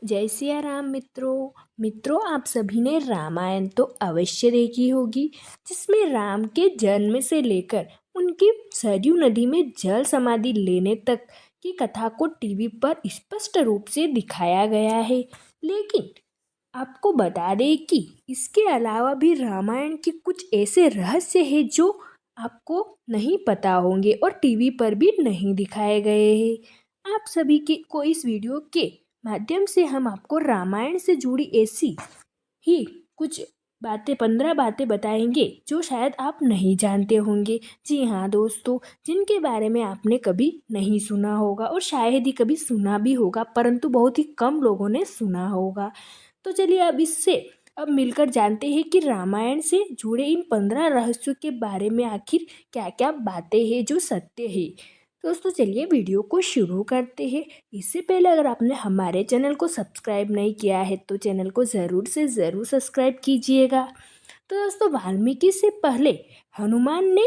जय सिया राम मित्रों आप सभी ने रामायण तो अवश्य देखी होगी, जिसमें राम के जन्म से लेकर उनकी सरयू नदी में जल समाधि लेने तक की कथा को टीवी पर स्पष्ट रूप से दिखाया गया है। लेकिन आपको बता दें कि इसके अलावा भी रामायण के कुछ ऐसे रहस्य हैं जो आपको नहीं पता होंगे और टीवी पर भी नहीं दिखाए गए हैं। आप सभी को इस वीडियो के माध्यम से हम आपको रामायण से जुड़ी ऐसी ही कुछ 15 बातें बताएंगे जो शायद आप नहीं जानते होंगे। जी हाँ दोस्तों, जिनके बारे में आपने कभी नहीं सुना होगा और शायद ही कभी सुना भी होगा, परंतु बहुत ही कम लोगों ने सुना होगा। तो चलिए अब मिलकर जानते हैं कि रामायण से जुड़े इन 15 रहस्यों के बारे में आखिर क्या क्या बातें हैं जो सत्य है। दोस्तों चलिए वीडियो को शुरू करते हैं। इससे पहले अगर आपने हमारे चैनल को सब्सक्राइब नहीं किया है तो चैनल को ज़रूर से ज़रूर सब्सक्राइब कीजिएगा। तो दोस्तों, वाल्मीकि से पहले हनुमान ने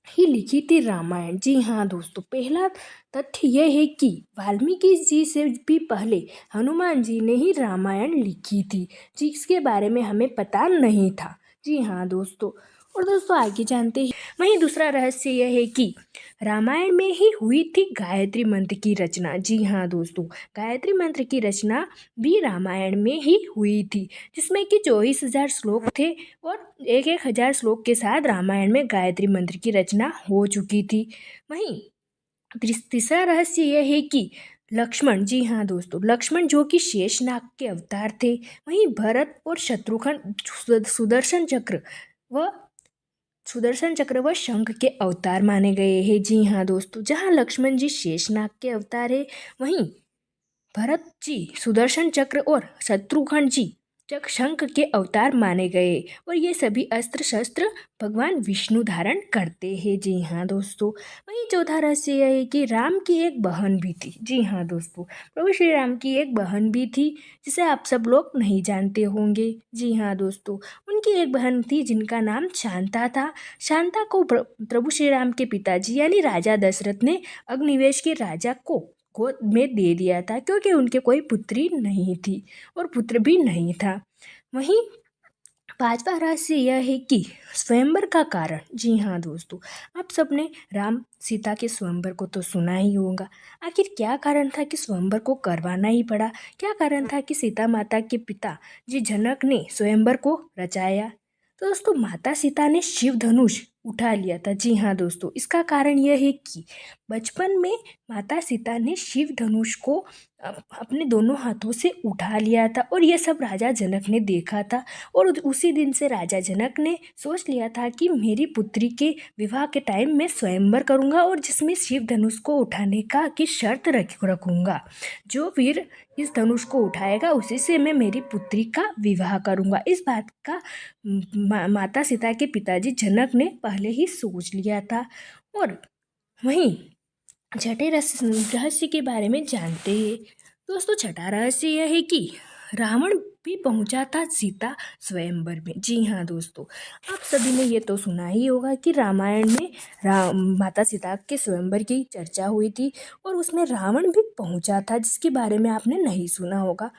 ही लिखी थी रामायण। जी हाँ दोस्तों, पहला तथ्य यह है कि वाल्मीकि जी से भी पहले हनुमान जी ने ही रामायण लिखी थी, जिसके बारे में हमें पता नहीं था। जी हाँ दोस्तों, और दोस्तों आगे जानते हैं। वहीं दूसरा रहस्य यह है कि रामायण में ही हुई थी गायत्री मंत्र की रचना। जी हाँ दोस्तों, गायत्री मंत्र की रचना भी रामायण में ही हुई थी, जिसमें कि 24,000 श्लोक थे और 1,000 श्लोक के साथ रामायण में गायत्री मंत्र की रचना हो चुकी थी। वहीं तीसरा रहस्य यह है कि लक्ष्मण, जी हाँ दोस्तों, लक्ष्मण जो कि शेषनाग के अवतार थे, वहीं भरत और शत्रुघ्न सुदर्शन चक्र व शंख के अवतार माने गए हैं। जी हाँ दोस्तों, जहाँ लक्ष्मण जी शेषनाग के अवतार है, वहीं भरत जी सुदर्शन चक्र और शत्रुघ्न जी शंख के अवतार माने गए और ये सभी अस्त्र शस्त्र भगवान विष्णु धारण करते हैं। जी हाँ दोस्तों, वहीं चौथा रहस्य यह है कि राम की एक बहन भी थी। जी हाँ दोस्तों, प्रभु श्री राम की एक बहन भी थी, जिसे आप सब लोग नहीं जानते होंगे। जी हाँ दोस्तों, उनकी एक बहन थी जिनका नाम शांता था। शांता को प्रभु श्री राम के पिताजी यानी राजा दशरथ ने अग्निवेश के राजा को गोद में दे दिया था, क्योंकि उनके कोई पुत्री नहीं थी और पुत्र भी नहीं था। वहीं पांचवा रहस्य यह है कि स्वयंवर का कारण। जी हाँ दोस्तों, आप सबने राम सीता के स्वयंवर को तो सुना ही होगा। आखिर क्या कारण था कि स्वयंवर को करवाना ही पड़ा? क्या कारण था कि सीता माता के पिता जी जनक ने स्वयंवर को रचाया? तो दोस्तों, माता सीता ने शिव धनुष उठा लिया था। जी हाँ दोस्तों, इसका कारण यह है कि बचपन में माता सीता ने शिव धनुष को अपने दोनों हाथों से उठा लिया था और यह सब राजा जनक ने देखा था। और उसी दिन से राजा जनक ने सोच लिया था कि मेरी पुत्री के विवाह के टाइम मैं स्वयंवर करूंगा और जिसमें शिव धनुष को उठाने का की शर्त रखूंगा। जो वीर इस धनुष को उठाएगा उसी से मैं मेरी पुत्री का विवाह करूंगा। इस बात का माता सीता के पिताजी जनक ने पहले ही सोच लिया था। और वहीं छठे रहस्य के बारे में जानते हैं। दोस्तों, छठा रहस्य यह है कि रावण भी पहुंचा था सीता स्वयंवर में। जी हाँ दोस्तों, आप सभी ने ये तो सुना ही होगा कि रामायण में माता सीता के स्वयंवर की चर्चा हुई थी और उसमें रावण भी पहुंचा था, जिसके बारे में आपने नहीं सुना होगा।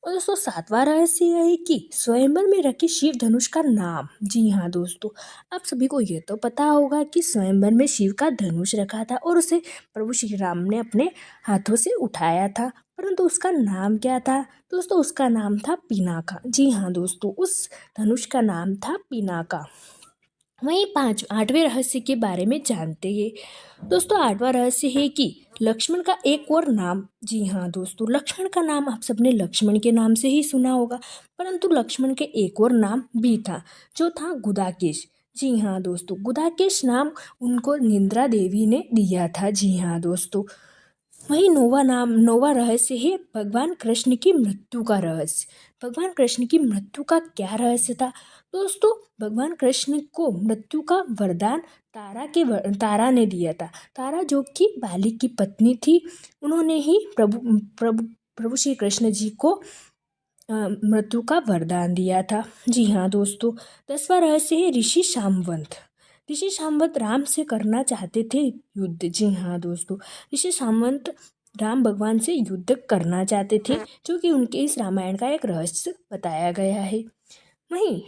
और दोस्तों, सातवां रहस्य यह है कि स्वयंवर में रखे शिव धनुष का नाम। जी हाँ दोस्तों, आप सभी को ये तो पता होगा कि स्वयंवर में शिव का धनुष रखा था और उसे प्रभु श्री राम ने अपने हाथों से उठाया था, परंतु उसका नाम क्या था? दोस्तों, उसका नाम था पिनाका। जी हाँ दोस्तों, उस धनुष का नाम था पिनाका। वहीं आठवें रहस्य के बारे में जानते हैं। दोस्तों, आठवां रहस्य है कि लक्ष्मण का एक और नाम। जी हाँ दोस्तों, लक्ष्मण का नाम आप सबने लक्ष्मण के नाम से ही सुना होगा, परंतु लक्ष्मण के एक और नाम भी था, जो था गुदाकेश। जी हाँ दोस्तों, गुदाकेश नाम उनको निंद्रा देवी ने दिया था। जी हाँ दोस्तों, वही नौवा रहस्य है भगवान कृष्ण की मृत्यु का रहस्य। भगवान कृष्ण की मृत्यु का क्या रहस्य था? दोस्तों, भगवान कृष्ण को मृत्यु का वरदान तारा ने दिया था। तारा जो कि बाली की पत्नी थी, उन्होंने ही प्रभु श्री कृष्ण जी को मृत्यु का वरदान दिया था। जी हाँ दोस्तों, 10वां रहस्य है ऋषि सामंत। ऋषि सामंत राम से करना चाहते थे युद्ध। जी हाँ दोस्तों, ऋषि सामंत राम भगवान से युद्ध करना चाहते थे, जो कि उनके इस रामायण का एक रहस्य बताया गया है। वहीं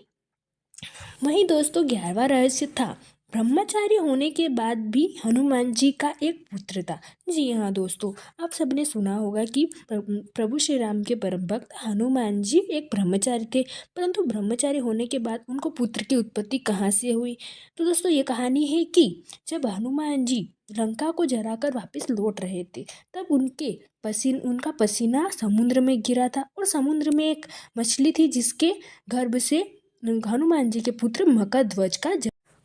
वहीं दोस्तों 11वां रहस्य था, ब्रह्मचारी होने के बाद भी हनुमान जी का एक पुत्र था। जी हाँ दोस्तों, आप सबने सुना होगा कि प्रभु श्री राम के परम भक्त हनुमान जी एक ब्रह्मचारी थे, परंतु ब्रह्मचारी होने के बाद उनको पुत्र की उत्पत्ति कहाँ से हुई। तो दोस्तों ये कहानी है कि जब हनुमान जी लंका को जलाकर वापस लौट रहे थे, तब उनका पसीना समुद्र में गिरा था, और समुद्र में एक मछली थी जिसके गर्भ से हनुमान जी के पुत्र मकरध्वज का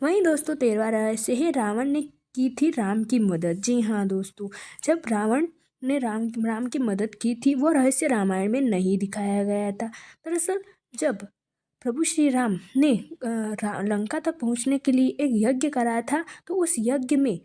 वहीं दोस्तों 13वां रहस्य है, रावण ने की थी राम की मदद। जी हाँ दोस्तों, जब रावण ने राम की मदद की थी, वो रहस्य रामायण में नहीं दिखाया गया था। दरअसल जब प्रभु श्री राम ने लंका तक पहुंचने के लिए एक यज्ञ कराया था, तो उस यज्ञ में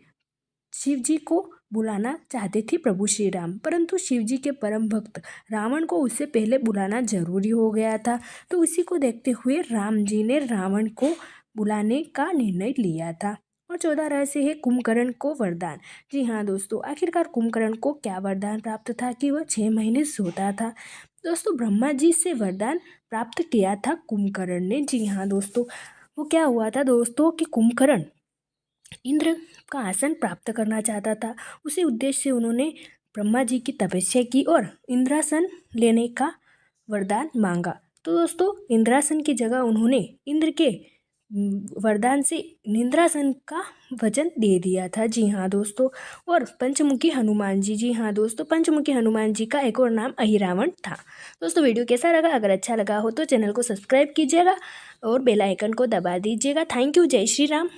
शिव जी को बुलाना चाहते थे प्रभु श्री राम, परंतु शिव जी के परम भक्त रावण को उससे पहले बुलाना जरूरी हो गया था। तो उसी को देखते हुए राम जी ने रावण को बुलाने का निर्णय लिया था। और 14 रहस्य है, कुंभकर्ण को वरदान। जी हाँ दोस्तों, आखिरकार कुंभकर्ण को क्या वरदान प्राप्त था कि वह 6 महीने सोता था। दोस्तों ब्रह्मा जी से वरदान प्राप्त किया था कुंभकर्ण ने। जी हाँ दोस्तों, वो क्या हुआ था दोस्तों कि कुंभकर्ण इंद्र का आसन प्राप्त करना चाहता था। उसी उद्देश्य से उन्होंने ब्रह्मा जी की तपस्या की और इंद्रासन लेने का वरदान मांगा। तो दोस्तों इंद्रासन की जगह उन्होंने इंद्र के वरदान से निंद्रासन का वचन दे दिया था। जी हाँ दोस्तों, और पंचमुखी हनुमान जी। जी हाँ दोस्तों, पंचमुखी हनुमान जी का एक और नाम अहिरावण था। दोस्तों वीडियो कैसा लगा? अगर अच्छा लगा हो तो चैनल को सब्सक्राइब कीजिएगा और बेल आइकन को दबा दीजिएगा। Thank you. जय श्री राम।